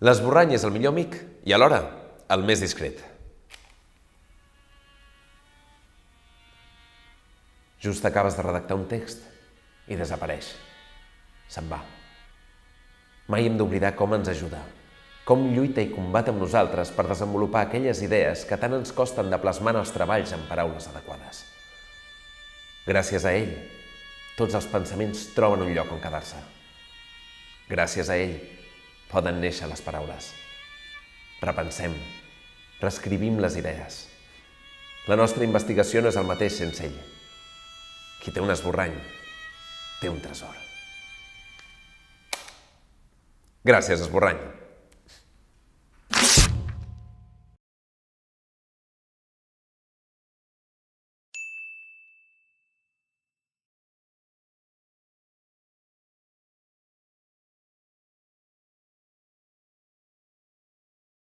L'esborrany és el millor amic i alhora el més discret. Just acabes de redactar un text i desapareix. Se'n va. Mai hem d'oblidar com ens ajuda, com lluita i combat amb nosaltres per desenvolupar aquelles idees que tant ens costen de plasmar en els treballs en paraules adequades. Gràcies a ell, tots els pensaments troben un lloc on quedar-se. Gràcies a ell, poden néixer les paraules. Repensem, reescrivim les idees. La nostra investigació no és el mateix sense ell. Qui té un esborrany, té un tresor. Gràcies, esborrany.